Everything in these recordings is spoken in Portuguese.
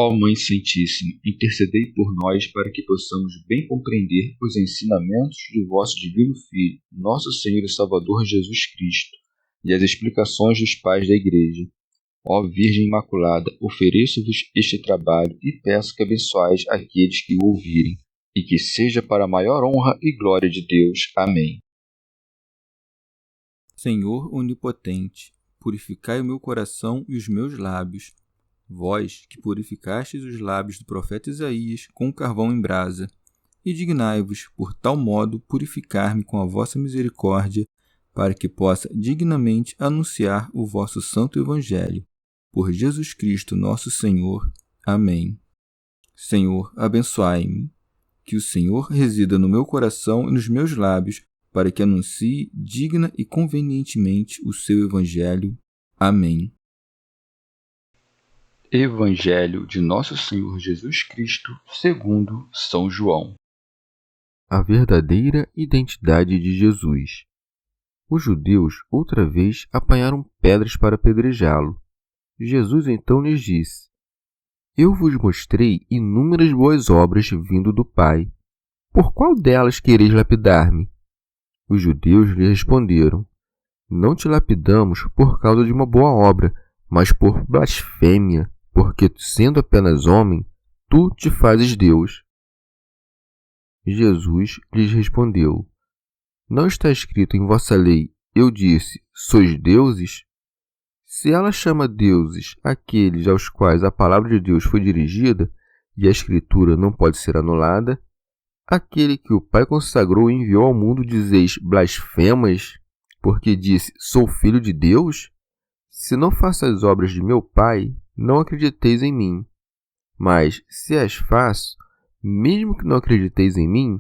Ó Mãe Santíssima, intercedei por nós para que possamos bem compreender os ensinamentos de vosso Divino Filho, nosso Senhor e Salvador Jesus Cristo, e as explicações dos pais da Igreja. Ó Virgem Imaculada, ofereço-vos este trabalho e peço que abençoais aqueles que o ouvirem, e que seja para a maior honra e glória de Deus. Amém. Senhor onipotente, purificai o meu coração e os meus lábios. Vós, que purificastes os lábios do profeta Isaías com carvão em brasa, e dignai-vos, por tal modo, purificar-me com a vossa misericórdia, para que possa dignamente anunciar o vosso santo Evangelho. Por Jesus Cristo nosso Senhor. Amém. Senhor, abençoai-me. Que o Senhor resida no meu coração e nos meus lábios, para que anuncie digna e convenientemente o seu Evangelho. Amém. Evangelho de Nosso Senhor Jesus Cristo, segundo São João. A verdadeira identidade de Jesus. Os judeus outra vez apanharam pedras para apedrejá-lo. Jesus então lhes disse: Eu vos mostrei inúmeras boas obras vindo do Pai. Por qual delas quereis lapidar-me? Os judeus lhe responderam: Não te lapidamos por causa de uma boa obra, mas por blasfêmia, porque, sendo apenas homem, tu te fazes Deus. Jesus lhes respondeu: Não está escrito em vossa lei, eu disse, sois deuses? Se ela chama deuses aqueles aos quais a palavra de Deus foi dirigida, e a Escritura não pode ser anulada, aquele que o Pai consagrou e enviou ao mundo dizeis blasfemas, porque disse, sou filho de Deus? Se não faço as obras de meu Pai, não acrediteis em mim. Mas, se as faço, mesmo que não acrediteis em mim,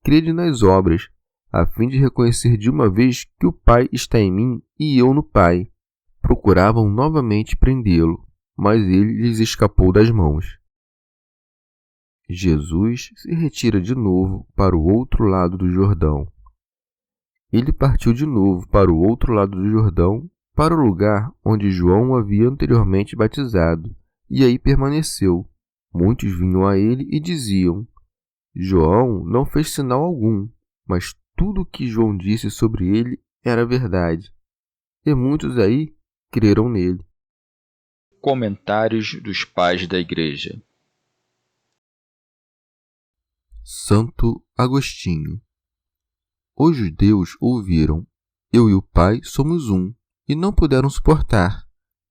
crede nas obras, a fim de reconhecer de uma vez que o Pai está em mim e eu no Pai. Procuravam novamente prendê-lo, mas ele lhes escapou das mãos. Jesus se retira de novo para o outro lado do Jordão. Ele partiu de novo para o outro lado do Jordão, para o lugar onde João o havia anteriormente batizado, e aí permaneceu. Muitos vinham a ele e diziam: João não fez sinal algum, mas tudo o que João disse sobre ele era verdade. E muitos aí creram nele. Comentários dos pais da Igreja. Santo Agostinho. Os judeus ouviram: Eu e o Pai somos um, e não puderam suportar.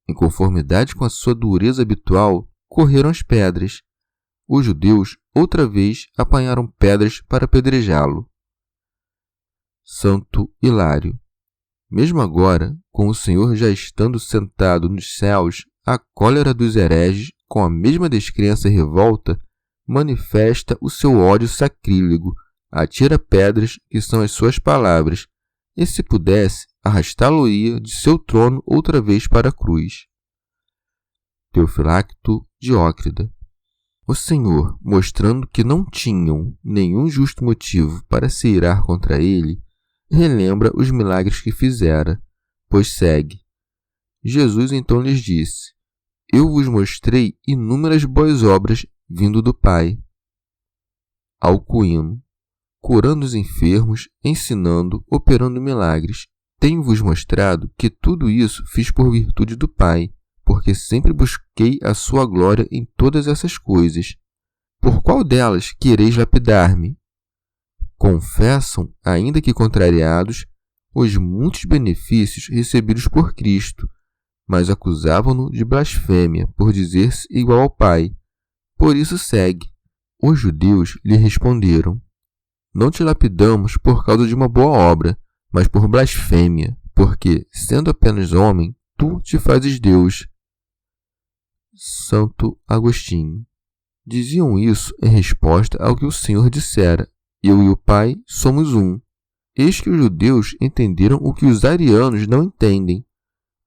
Em conformidade com a sua dureza habitual, correram as pedras. Os judeus, outra vez, apanharam pedras para apedrejá-lo. Santo Hilário. Mesmo agora, com o Senhor já estando sentado nos céus, a cólera dos hereges, com a mesma descrença e revolta, manifesta o seu ódio sacrílego, atira pedras, que são as suas palavras, e se pudesse, arrastá-lo-ia de seu trono outra vez para a cruz. Teofilacto Diócrida. O Senhor, mostrando que não tinham nenhum justo motivo para se irar contra ele, relembra os milagres que fizera, pois segue. Jesus então lhes disse: Eu vos mostrei inúmeras boas obras vindo do Pai. Alcuíno. Curando os enfermos, ensinando, operando milagres. Tenho-vos mostrado que tudo isso fiz por virtude do Pai, porque sempre busquei a sua glória em todas essas coisas. Por qual delas quereis lapidar-me? Confessam, ainda que contrariados, os muitos benefícios recebidos por Cristo, mas acusavam-no de blasfêmia por dizer-se igual ao Pai. Por isso segue. Os judeus lhe responderam: Não te lapidamos por causa de uma boa obra, mas por blasfêmia, porque, sendo apenas homem, tu te fazes Deus. Santo Agostinho. Diziam isso em resposta ao que o Senhor dissera: Eu e o Pai somos um. Eis que os judeus entenderam o que os arianos não entendem.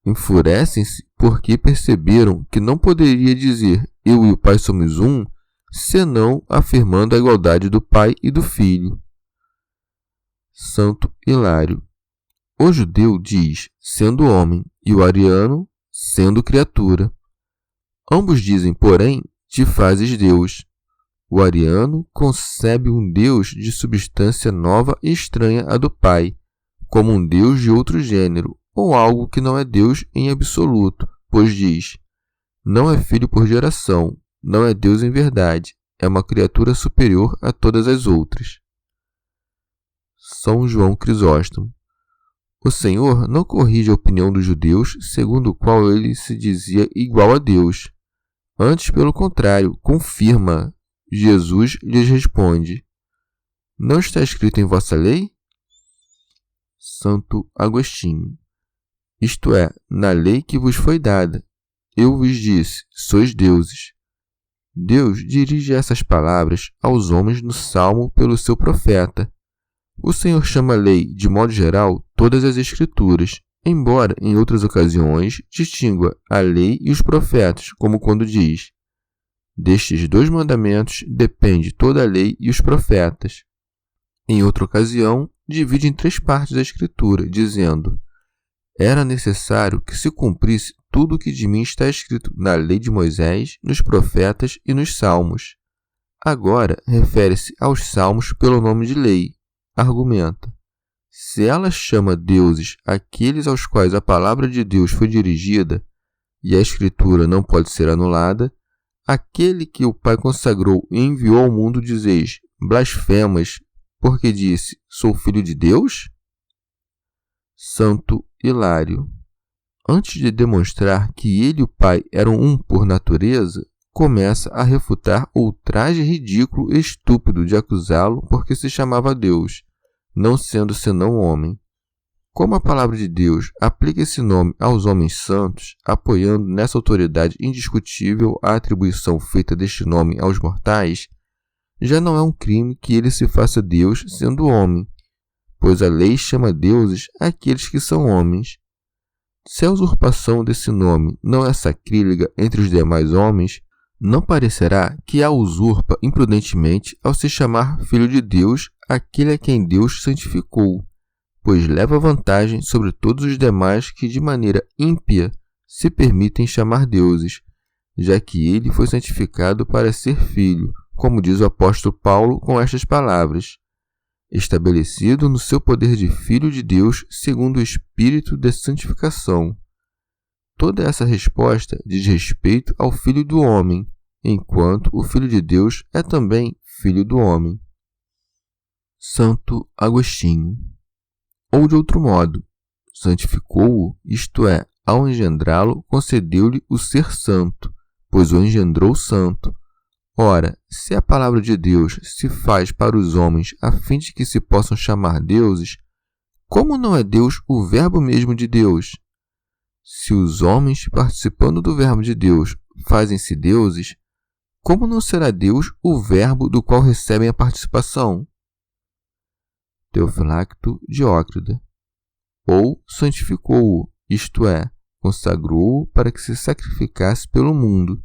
Enfurecem-se porque perceberam que não poderia dizer eu e o Pai somos um, senão afirmando a igualdade do Pai e do Filho. Santo Hilário. O judeu diz, sendo homem, e o ariano, sendo criatura. Ambos dizem, porém, te fazes Deus. O ariano concebe um Deus de substância nova e estranha à do Pai, como um Deus de outro gênero, ou algo que não é Deus em absoluto, pois diz: não é filho por geração, não é Deus em verdade, é uma criatura superior a todas as outras. São João Crisóstomo. O Senhor não corrige a opinião dos judeus, segundo o qual ele se dizia igual a Deus. Antes, pelo contrário, confirma. Jesus lhes responde: não está escrito em vossa lei? Santo Agostinho. Isto é, na lei que vos foi dada. Eu vos disse, sois deuses. Deus dirige essas palavras aos homens no Salmo pelo seu profeta. O Senhor chama lei, de modo geral, todas as Escrituras, embora, em outras ocasiões, distingua a lei e os profetas, como quando diz: destes 2 mandamentos depende toda a lei e os profetas. Em outra ocasião, divide em 3 partes a Escritura, dizendo: era necessário que se cumprisse tudo o que de mim está escrito na lei de Moisés, nos profetas e nos salmos. Agora, refere-se aos salmos pelo nome de lei. Argumenta: se ela chama deuses aqueles aos quais a palavra de Deus foi dirigida, e a Escritura não pode ser anulada, aquele que o Pai consagrou e enviou ao mundo dizeis blasfemas, porque disse, sou filho de Deus? Santo Hilário. Antes de demonstrar que ele e o Pai eram um por natureza, começa a refutar o ultraje ridículo e estúpido de acusá-lo porque se chamava Deus, não sendo senão homem. Como a palavra de Deus aplica esse nome aos homens santos, apoiando nessa autoridade indiscutível a atribuição feita deste nome aos mortais, já não é um crime que ele se faça Deus sendo homem, pois a lei chama deuses aqueles que são homens. Se a usurpação desse nome não é sacrílega entre os demais homens, não parecerá que a usurpa imprudentemente ao se chamar filho de Deus aquele a quem Deus santificou, pois leva vantagem sobre todos os demais que de maneira ímpia se permitem chamar deuses, já que ele foi santificado para ser filho, como diz o apóstolo Paulo com estas palavras: estabelecido no seu poder de Filho de Deus segundo o Espírito de santificação. Toda essa resposta diz respeito ao Filho do homem, enquanto o Filho de Deus é também Filho do homem. Santo Agostinho. Ou de outro modo, santificou-o, isto é, ao engendrá-lo, concedeu-lhe o ser santo, pois o engendrou santo. Ora, se a palavra de Deus se faz para os homens a fim de que se possam chamar deuses, como não é Deus o Verbo mesmo de Deus? Se os homens, participando do Verbo de Deus, fazem-se deuses, como não será Deus o Verbo do qual recebem a participação? Teofilacto Diócrida. Ou santificou-o, isto é, consagrou-o para que se sacrificasse pelo mundo.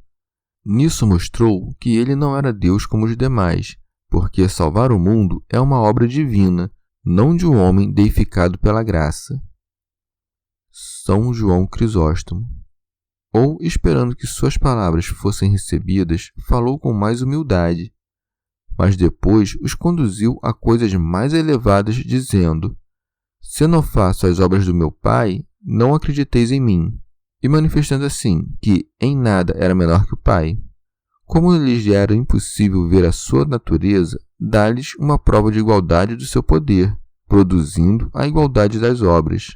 Nisso mostrou que ele não era Deus como os demais, porque salvar o mundo é uma obra divina, não de um homem deificado pela graça. São João Crisóstomo. Ou, esperando que suas palavras fossem recebidas, falou com mais humildade, mas depois os conduziu a coisas mais elevadas, dizendo: se não faço as obras do meu Pai, não acrediteis em mim, e manifestando assim que em nada era menor que o Pai. Como lhes era impossível ver a sua natureza, dá-lhes uma prova de igualdade do seu poder, produzindo a igualdade das obras.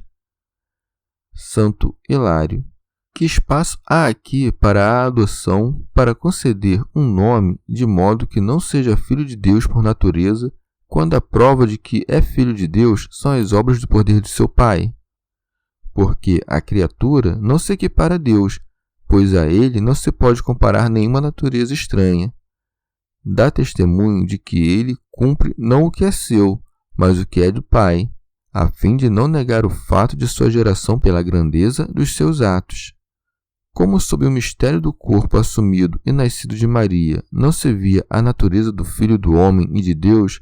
Santo Hilário. Que espaço há aqui para a adoção, para conceder um nome de modo que não seja filho de Deus por natureza, quando a prova de que é filho de Deus são as obras do poder de seu Pai? Porque a criatura não se equipara a Deus, pois a ele não se pode comparar nenhuma natureza estranha. Dá testemunho de que ele cumpre não o que é seu, mas o que é do Pai, a fim de não negar o fato de sua geração pela grandeza dos seus atos. Como sob o mistério do corpo assumido e nascido de Maria não se via a natureza do Filho do homem e de Deus,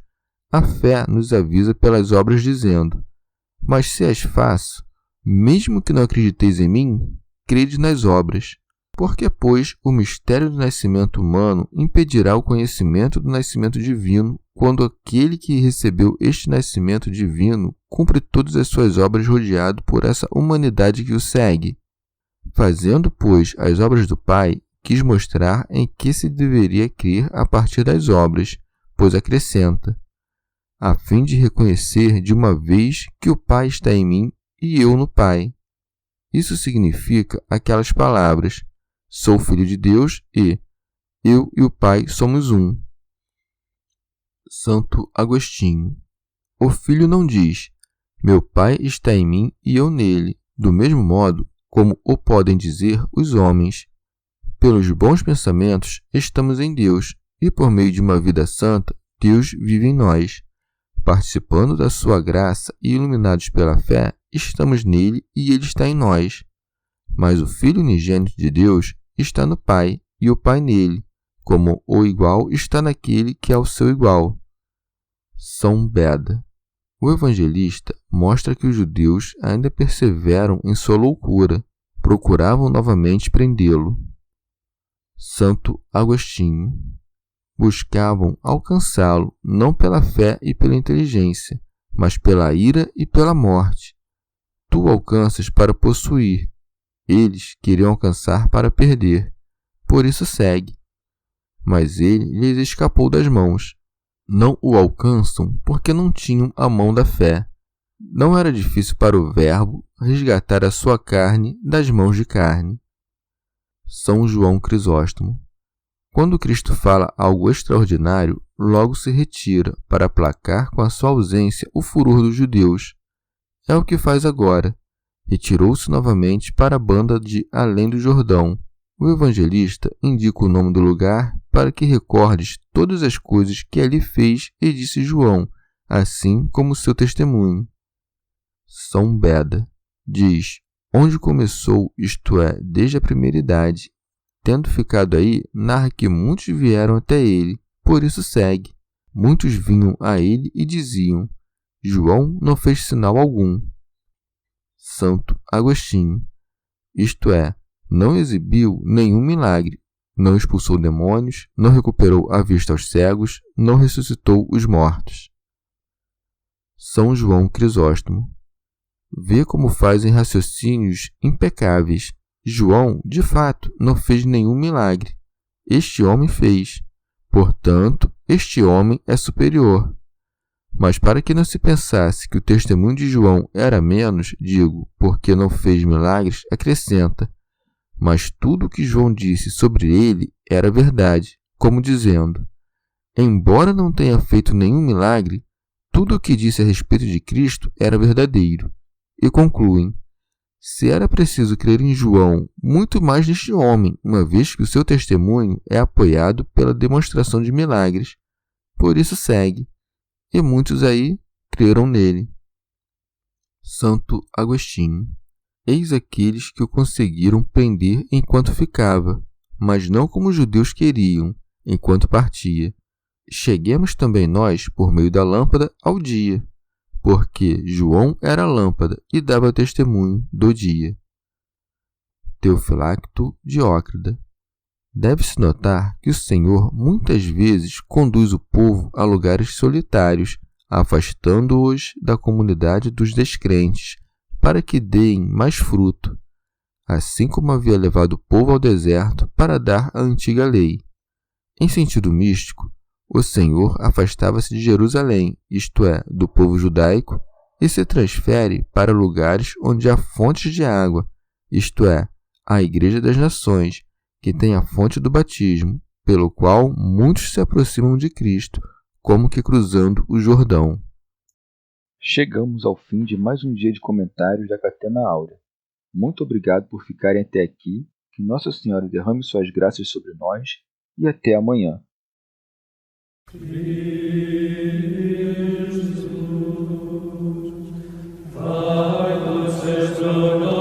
a fé nos avisa pelas obras dizendo: mas se as faço, mesmo que não acrediteis em mim, crede nas obras. Porque, pois, o mistério do nascimento humano impedirá o conhecimento do nascimento divino, quando aquele que recebeu este nascimento divino cumpre todas as suas obras rodeado por essa humanidade que o segue. Fazendo, pois, as obras do Pai, quis mostrar em que se deveria crer a partir das obras, pois acrescenta, a fim de reconhecer de uma vez que o Pai está em mim e eu no Pai. Isso significa aquelas palavras, sou filho de Deus e eu e o Pai somos um. Santo Agostinho. O Filho não diz, meu Pai está em mim e eu nele, do mesmo modo como o podem dizer os homens. Pelos bons pensamentos estamos em Deus, e por meio de uma vida santa, Deus vive em nós. Participando da sua graça e iluminados pela fé, estamos nele e ele está em nós. Mas o Filho unigênito de Deus está no Pai, e o Pai nele, como o igual está naquele que é o seu igual. São Beda. O evangelista mostra que os judeus ainda perseveram em sua loucura, procuravam novamente prendê-lo. Santo Agostinho. Buscavam alcançá-lo não pela fé e pela inteligência, mas pela ira e pela morte. Tu alcanças para possuir, eles queriam alcançar para perder, por isso segue. Mas ele lhes escapou das mãos. Não o alcançam porque não tinham a mão da fé. Não era difícil para o Verbo resgatar a sua carne das mãos de carne. São João Crisóstomo. Quando Cristo fala algo extraordinário, logo se retira para aplacar com a sua ausência o furor dos judeus. É o que faz agora. Retirou-se novamente para a banda de além do Jordão. O evangelista indica o nome do lugar para que recordes todas as coisas que ali fez e disse João, assim como seu testemunho. São Beda diz, onde começou, isto é, desde a primeira idade. Tendo ficado aí, narra que muitos vieram até ele, por isso segue. Muitos vinham a ele e diziam, João não fez sinal algum. Santo Agostinho, isto é, não exibiu nenhum milagre, não expulsou demônios, não recuperou a vista aos cegos, não ressuscitou os mortos. São João Crisóstomo. Vê como fazem raciocínios impecáveis. João, de fato, não fez nenhum milagre. Este homem fez. Portanto, este homem é superior. Mas para que não se pensasse que o testemunho de João era menos, digo, porque não fez milagres, acrescenta, mas tudo o que João disse sobre ele era verdade, como dizendo, embora não tenha feito nenhum milagre, tudo o que disse a respeito de Cristo era verdadeiro. E concluem, se era preciso crer em João, muito mais neste homem, uma vez que o seu testemunho é apoiado pela demonstração de milagres. Por isso segue, e muitos aí creram nele. Santo Agostinho. Eis aqueles que o conseguiram prender enquanto ficava, mas não como os judeus queriam, enquanto partia. Cheguemos também nós, por meio da lâmpada, ao dia, porque João era a lâmpada e dava testemunho do dia. Teofilacto Diócrida. Deve-se notar que o Senhor muitas vezes conduz o povo a lugares solitários, afastando-os da comunidade dos descrentes, para que deem mais fruto, assim como havia levado o povo ao deserto para dar a antiga lei. Em sentido místico, o Senhor afastava-se de Jerusalém, isto é, do povo judaico, e se transfere para lugares onde há fontes de água, isto é, a Igreja das Nações, que tem a fonte do batismo, pelo qual muitos se aproximam de Cristo, como que cruzando o Jordão. Chegamos ao fim de mais um dia de comentários da Catena Áurea. Muito obrigado por ficarem até aqui, que Nossa Senhora derrame suas graças sobre nós e até amanhã. Jesus,